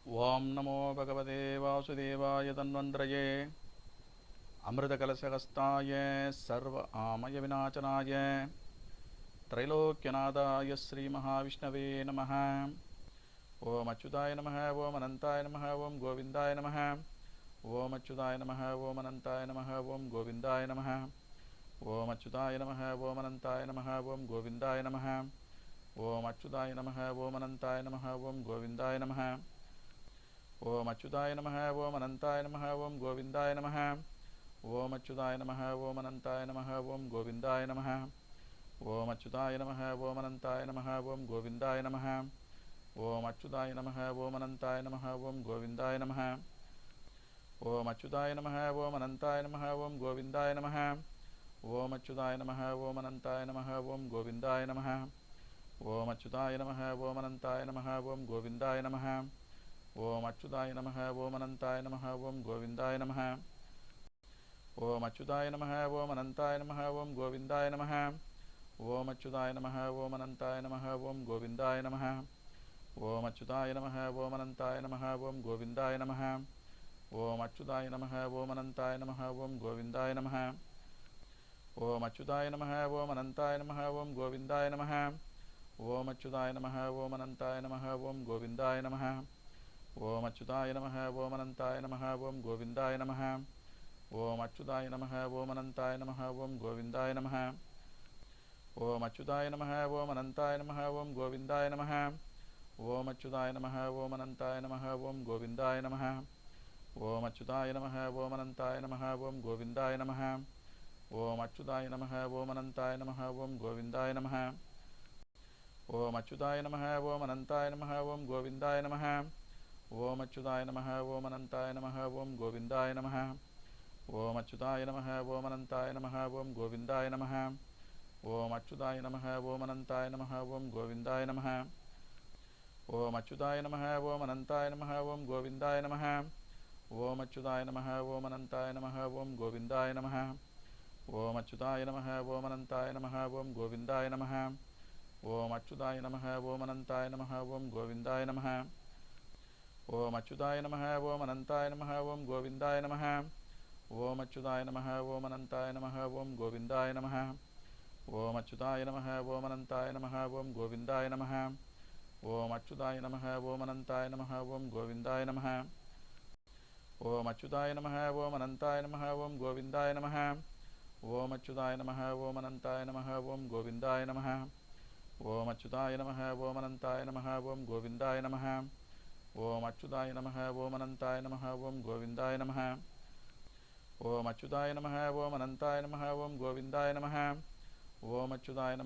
ओं नमो भगवते वासुदेवाय तन्वन्द्रये अमृतकलशहस्ताय सर्व आमयविनाशनाय त्रैलोक्यनाथाय श्रीमहाविष्णवे नमः। ओम अच्युताय नमः। ओम अनन्ताय नमः। ओम गोविन्दाय नमः। ओम अच्युताय नमः। ओम अनन्ताय नमः। ओम गोविन्दाय नमः। ओम अच्युताय नमः। ओम अनन्ताय नमः। ओम गोविन्दाय नमः। ओम अच्युताय नमः। ओम अनन्ताय नमः। ओम गोविन्दाय नमः। ओम अच्युताय नमः। ओम अनन्ताय नमः। ओम गोविन्दाय नमः। ओम अच्युताय नमः। ओम अनन्ताय नमः। ओम गोविन्दाय नमः। ओम अच्युताय नमः। ओम अनन्ताय नमः। ओम गोविन्दाय नमः। ओम अच्युताय नमः। ओम अनन्ताय नमः। ओम गोविन्दाय नमः। ओम अच्युताय नमः। ओम अनन्ताय नमः। ओम गोविन्दाय नमः। ओम अच्युताय नमः। ओम अनन्ताय नमः। ओम गोविन्दाय नमः। ओम अच्युताय नमः। ओम अनन्ताय नमः। ओम गोविन्दाय नमः। ओम अच्युताय नमः। ओम अनन्ताय नमः। ओम गोविन्दाय नमः। ओम अच्युताय नमः। ओम अनन्ताय नमः। ओम गोविन्दाय नमः। ओम अच्युताय नमः। ओम अनन्ताय नमः। ओम गोविन्दाय नमः। ओम अच्युताय नमः। ओम अनन्ताय नमः। ओम गोविन्दाय नमः। ओम अच्युताय नमः। ओम अनन्ताय नमः। ओम गोविन्दाय नमः। ओम अच्युताय नमः। ओम अनन्ताय नमः। ओम गोविन्दाय नमः। ओम अच्युताय नमः। ओम अनन्ताय नमः। ओम गोविन्दाय नमः। ओम अच्युताय नमः। ओम अनन्ताय नमः। ओम गोविन्दाय नमः। ओम अच्युताय नमः। ओम अनन्ताय नमः। ओम गोविन्दाय नमः। ओम अच्युताय नमः। ओम अनन्ताय नमः। ओम गोविन्दाय नमः। ओम अच्युताय नमः। ओम अनन्ताय नमः। ओम गोविन्दाय नमः। ओम अच्युताय नमः। ओम अनन्ताय नमः। ओम गोविन्दाय नमः। ओम अच्युताय नमः। ओम अनन्ताय नमः। ओम गोविन्दाय नमः। ओम अच्युताय नमः। ओम अनन्ताय नमः। ओम गोविन्दाय नमः। ओम अच्युताय नमः। ओम अनन्ताय नमः। ओम गोविन्दाय नमः। ओम अच्युताय नमः। ओम अनन्ताय नमः। ओम गोविन्दाय नमः। ओम अच्युताय नमः। ओम अनन्ताय नमः। ओम गोविन्दाय नमः। ओम अच्युताय नमः। ओम अनन्ताय नमः। ओम गोविन्दाय नमः। ओम अच्युताय नमः। ओम अनन्ताय नमः। ओम गोविन्दाय नमः। ओम अच्युताय नमः। ओम अनन्ताय नमः। ओम गोविन्दाय नमः। ओम अच्युताय नमः। ओम अनन्ताय नमः। ओम गोविन्दाय नमः। ओम अच्युताय नमः। ओम अनन्ताय नमः। ओम गोविन्दाय नमः। ओम अच्युताय नमः। ओम अनन्ताय नमः। ओम गोविन्दाय नमः। ओम अच्युताय नमः। ओम अनन्ताय नमः। ओम गोविन्दाय नमः। ओम अच्युताय नमः। ओम अनन्ताय नमः। ओम गोविन्दाय नमः। ओम अच्युताय नमः। ओम अनन्ताय नमः। ओम गोविन्दाय नमः। ओम अच्युताय नमः। ओम अनन्ताय नमः। ओम गोविन्दाय नमः। ओम अच्युताय नमः। ओम अनन्ताय नमः। ओम गोविन्दाय नमः। ओम अच्युताय नमः। ओम अनन्ताय नमः। ओम गोविन्दाय नमः। ओम अच्युताय नमः। ओम अनन्ताय नमः। ओम गोविन्दाय नमः। ओम अच्युताय नमः। ओम अनन्ताय नमः। ओम गोविन्दाय नमः। ओम अच्युताय नमः। ओम अनन्ताय नमः। ओम गोविन्दाय नमः। ओम अच्युताय नमः। ओम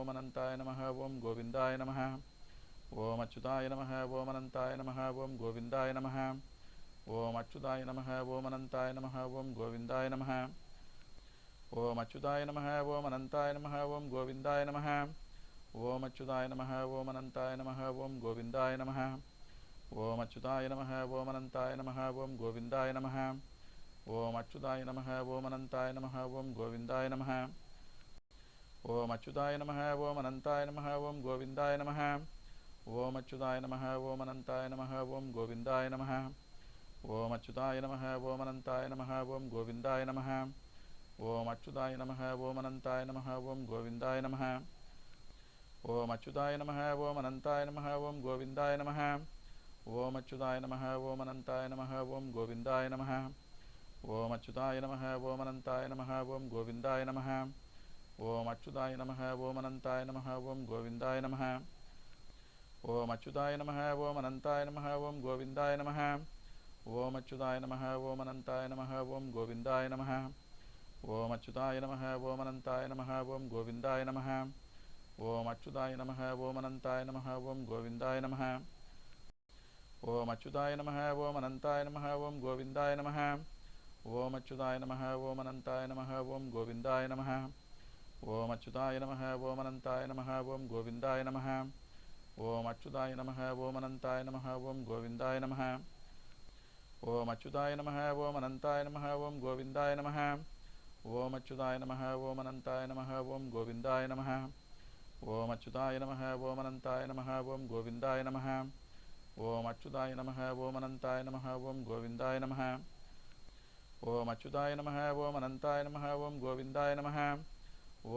अनन्ताय नमः। ओम गोविन्दाय नमः। ओम अच्युताय नमः। ओम अनन्ताय नमः। ओम गोविन्दाय नमः। ओम अच्युताय नमः। ओम अनन्ताय नमः। ओम गोविन्दाय नमः। ओम अच्युताय नमः। ओम अनन्ताय नमः। ओम गोविन्दाय नमः। ओम अच्युताय नमः। ओम अनन्ताय नमः। ओम गोविन्दाय नमः। ओम अच्युताय नमः। ओम अनन्ताय नमः। ओम गोविन्दाय नमः। ओम अच्युताय नमः। ओम अनन्ताय नमः। ओम गोविन्दाय नमः। ओम अच्युताय नमः। ओम अनन्ताय नमः। ओम गोविन्दाय नमः। ओम अच्युताय नमः। ओम अनन्ताय नमः। ओम गोविन्दाय नमः। ओम अच्युताय नमः। ओम अनन्ताय नमः। ओम गोविन्दाय नमः। ओम अच्युताय नमः। ओम अनन्ताय नमः। ओम गोविन्दाय नमः। ओम अच्युताय नमः। ओम अनन्ताय नमः। ओम गोविन्दाय नमः। ओम अच्युताय नमः। ओम अनन्ताय नमः। ओम गोविन्दाय नमः। ओम अच्युताय नमः। ओम अनन्ताय नमः। ओम गोविन्दाय नमः। ओम अच्युताय नमः। ओम अनन्ताय नमः। ओम गोविन्दाय नमः। ओम अच्युताय नमः। ओम अनन्ताय नमः। ओम गोविन्दाय नमः। ओम अच्युताय नमः। ओम अनन्ताय नमः। ओम गोविन्दाय नमः। ओम अच्युताय नमः। ओम अनन्ताय नमः। ओम गोविन्दाय नमः। ओम अच्युताय नमः। ओम अनन्ताय नमः। ओम गोविन्दाय नमः। ओम अच्युताय नमः। ओम अनन्ताय नमः। ओम गोविन्दाय नमः। ओम अच्युताय नमः। ओम अनन्ताय नमः। ओम गोविन्दाय नमः। ओम अच्युताय नमः। ओम अनन्ताय नमः। ओम गोविन्दाय नमः। ओम अच्युताय नमः। ओम अनन्ताय नमः। ओम गोविन्दाय नमः। ओम अच्युताय नमः। ओम अनन्ताय नमः। ओम गोविन्दाय नमः। ஓம் அச்சுதாய நமः ஓம் அனந்தாய நமः ஓம் கோவிந்தாய நமः ஓம் அச்சுதாய நமः ஓம் அனந்தாய நமः ஓம் கோவிந்தாய நமः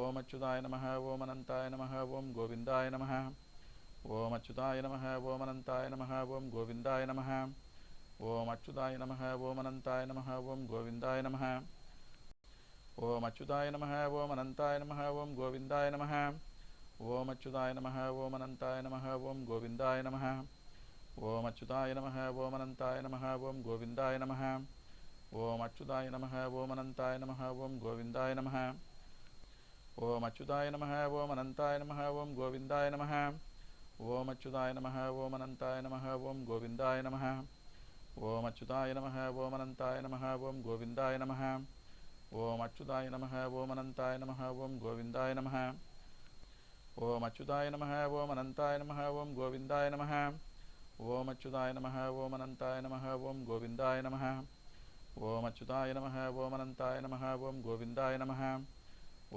ஓம் அச்சுதாய நமः ஓம் அனந்தாய நமः ஓம் கோவிந்தாய நமः ஓம் அச்சுதாய நமः ஓம் அனந்தாய நமः ஓம் கோவிந்தாய நமः ஓம் அச்சுதாய நமः ஓம் அனந்தாய நமः ஓம் கோவிந்தாய நமः ஓம் அச்சுதாய நமः ஓம் அனந்தாய நமः ஓம் கோவிந்தாய நமः ஓம் அச்சுதாய நமः ஓம் அனந்தாய நமः ஓம் கோவிந்தாய நமः ஓம் அச்சுதாய நமः ஓம் அனந்தாய நமः ஓம் கோவிந்தாய நமः ஓம் அச்சுதாய நமः ஓம் அனந்தாய நமः ஓம் கோவிந்தாய நமः ஓம் அச்சுதாய நமः ஓம் அனந்தாய நமः ஓம் கோவிந்தாய நமः ஓம் அச்சுதாய நமः ஓம் அனந்தாய நமः ஓம் கோவிந்தாய நமः ஓம் அச்சுதாய நமः ஓம் அனந்தாய நமः ஓம் கோவிந்தாய நமः ஓம் அச்சுதாய நமः ஓம் அனந்தாய நமः ஓம் கோவிந்தாய நமः ஓம் அச்சுதாய நமः ஓம் அனந்தாய நமः ஓம் கோவிந்தாய நமः ஓம் அச்சுதாய நமः ஓம் அனந்தாய நமः ஓம் கோவிந்தாய நமः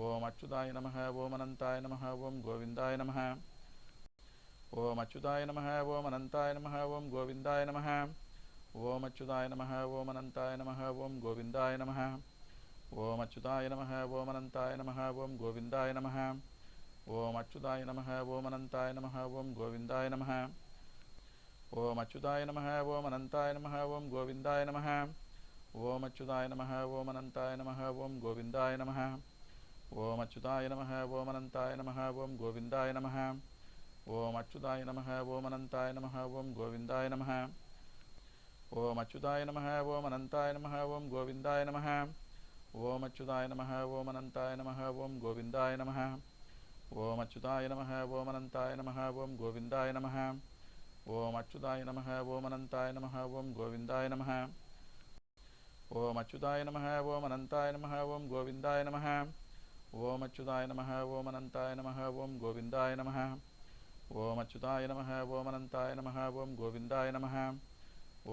ஓம் அச்சுதாய நமः ஓம் அனந்தாய நமः ஓம் கோவிந்தாய நமः ஓம் அச்சுதாய நமः ஓம் அனந்தாய நமः ஓம் கோவிந்தாய நமः ஓம் அச்சுதாய நமः ஓம் அனந்தாய நமः ஓம் கோவிந்தாய நமः ஓம் அச்சுதாய நமः ஓம் அனந்தாய நமः ஓம் கோவிந்தாய நமः ஓம் அச்சுதாய நமः ஓம் அனந்தாய நமः ஓம் கோவிந்தாய நமः ஓம் அச்சுதாய நமः ஓம் அனந்தாய நமः ஓம் கோவிந்தாய நமः ஓம் அச்சுதாய நமः ஓம் அனந்தாய நமः ஓம் கோவிந்தாய நமः ஓம் அச்சுதாய நமः ஓம் அனந்தாய நமः ஓம் கோவிந்தாய நமः ஓம் அச்சுதாய நமः ஓம் அனந்தாய நமः ஓம் கோவிந்தாய நமः ஓம் அச்சுதாய நமः ஓம் அனந்தாய நமः ஓம் கோவிந்தாய நமः ஓம் அச்சுதாய நமः ஓம் அனந்தாய நமः ஓம் கோவிந்தாய நமः ஓம் அச்சுதாய நமः ஓம் அனந்தாய நமः ஓம் கோவிந்தாய நமः ஓம் அச்சுதாய நமः ஓம் அனந்தாய நமः ஓம் கோவிந்தாய நமः ஓம் அச்சுதாய நமः ஓம் அனந்தாய நமः ஓம் கோவிந்தாய நமः ஓம் அச்சுதாய நமः ஓம் அனந்தாய நமः ஓம் கோவிந்தாய நமः ஓம் அச்சுதாய நமः ஓம் அனந்தாய நமः ஓம் கோவிந்தாய நமः ஓம் அச்சுதாய நமः ஓம் அனந்தாய நமः ஓம் கோவிந்தாய நமः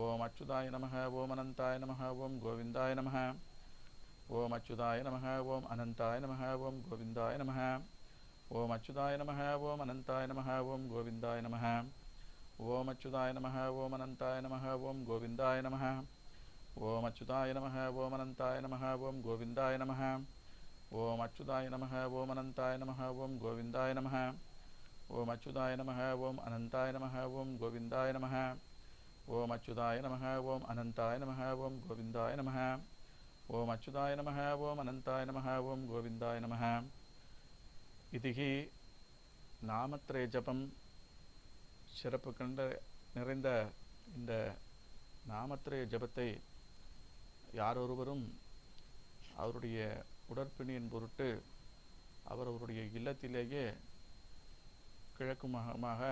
ஓம் அச்சுதாய நமः ஓம் அனந்தாய நமः ஓம் கோவிந்தாய நமः ஓம் அச்சுதாய நமः ஓம் அனந்தாய நமः ஓம் கோவிந்தாய நமः ஓம் அச்சுதாய நமः ஓம் அனந்தாய நமः ஓம் கோவிந்தாய நமः ஓம் அச்சுதாய நமः ஓம் அனந்தாய நமः ஓம் கோவிந்தாய நமः ஓம் அச்சுதாய நமः ஓம் அனந்தாய நமः ஓம் கோவிந்தாய நமः ஓம் அச்சுதாய நமः ஓம் அனந்தாய நமः ஓம் கோவிந்தாய நமः ஓம் அச்சுதாய நமः ஓம் அனந்தாய நமः ஓம் கோவிந்தாய நமः ஓம் அச்சுதாய நமः ஓம் அனந்தாய நமः ஓம் கோவிந்தாய நமः ஓம் அச்சுதாய நமः ஓம் அனந்தாய நமः ஓம் கோவிந்தாய நமः. இதிகி நாமத்ரய ஜபம் சிறப்பு கண்ட நிறைந்த இந்த நாமத்ரய ஜபத்தை யாரொருவரும் அவருடைய உடற்பிணியின் பொருட்டு அவருடைய இல்லத்திலேயே கிழக்கு முகமாக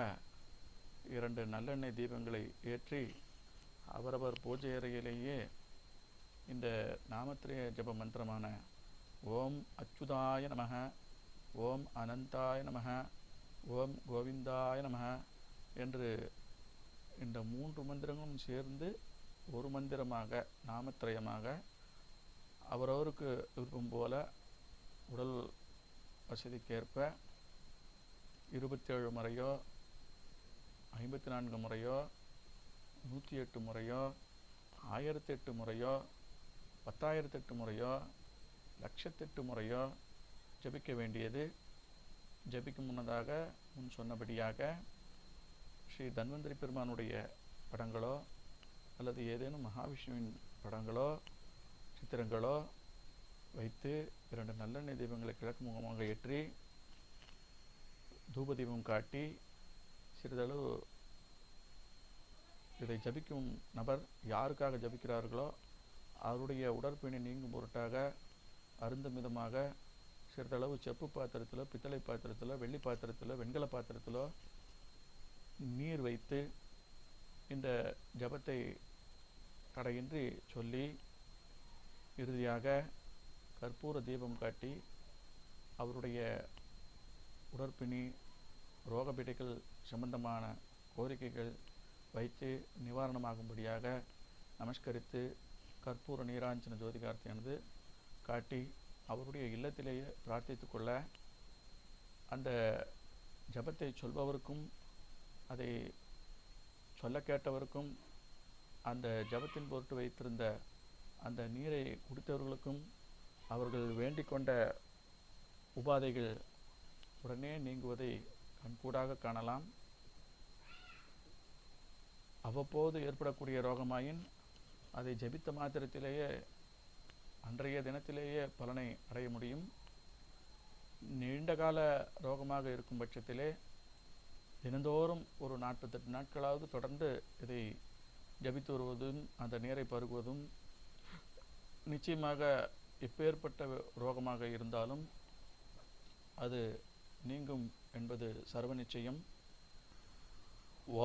2 நல்லெண்ணெய் தீபங்களை ஏற்றி அவரவர் பூஜை அறையிலேயே இந்த நாமத்ரய ஜப மந்திரமான ஓம் அச்சுதாய நமக, ஓம் அனந்தாய நமக, ஓம் கோவிந்தாய நமக என்று இந்த 3 மந்திரங்களும் சேர்ந்து ஒரு மந்திரமாக நாமத்ரயமாக அவரவருக்கு விருப்பம் போல உடல் வசதிக்கேற்ப 27 முறையோ 54 முறையோ 108 முறையோ 1008 முறையோ 10,008 முறையோ 1,08 முறையோ ஜபிக்க வேண்டியது. ஜபிக்கும் முன்னதாக முன் சொன்னபடியாக ஸ்ரீ தன்வந்திரி பெருமானுடைய படங்களோ அல்லது ஏதேனும் மகாவிஷ்ணுவின் படங்களோ சித்திரங்களோ வைத்து 2 நல்லெண்ணெய் தீபங்களை கிழக்கு முகமாக ஏற்றி தூப தீபம் காட்டி சிறிதளவு இதை ஜபிக்கும் நபர் யாருக்காக ஜபிக்கிறார்களோ அவருடைய உடற்பிணி நீங்கும் பொருட்டாக அருந்தும் விதமாக சிறிதளவு செப்பு பாத்திரத்தில், பித்தளை பாத்திரத்தில், வெள்ளி பாத்திரத்தில், வெண்கல பாத்திரத்தில் நீர் வைத்து இந்த ஜபத்தை தடையின்றி சொல்லி இறுதியாக கற்பூர தீபம் காட்டி அவருடைய உடற்பிணி ரோகபீடைகள் சம்பந்தமான கோரிக்கைகள் வைத்து நிவாரணமாகும்படியாக நமஸ்கரித்து கற்பூர நீராஞ்சன ஜோதிகார்த்தியானது காட்டி அவருடைய இல்லத்திலேயே பிரார்த்தித்து கொள்ள அந்த ஜபத்தை சொல்பவருக்கும் அதை சொல்ல கேட்டவருக்கும் அந்த ஜபத்தின் பொருட்டு வைத்திருந்த அந்த நீரை குடித்தவர்களுக்கும் அவர்கள் வேண்டிக் கொண்ட உபாதைகள் உடனே நீங்குவதை கண்கூடாக காணலாம். அவ்வப்போது ஏற்படக்கூடிய ரோகமாயின் அதை ஜபித்த மாத்திரத்திலேயே அன்றைய தினத்திலேயே பலனை அடைய முடியும். நீண்டகால ரோகமாக இருக்கும் பட்சத்திலே தினந்தோறும் ஒரு 48 நாட்களாவது தொடர்ந்து இதை ஜபித்து வருவதும் அந்த நீரை பருகுவதும் நிச்சயமாக எப்பேற்பட்ட ரோகமாக இருந்தாலும் அது நீங்கும் என்பது சர்வ நிச்சயம்.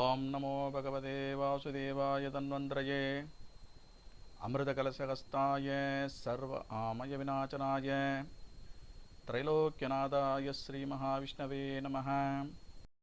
ஓம் நமோ பகவதே வாசுதேவாய தன்வந்திரயே அமிர்தகலசகஸ்தாய சர்வ ஆமய விநாசனாய திரைலோக்கியநாதாய ஸ்ரீ மகாவிஷ்ணவே நமः.